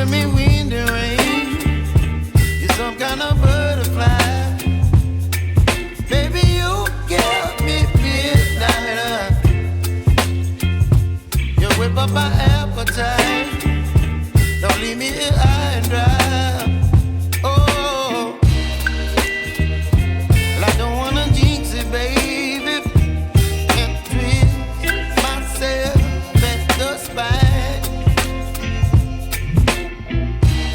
give me wind and rain. You're some kind of butterfly. Baby, you give me midnight. You whip up my appetite. Don't leave me here.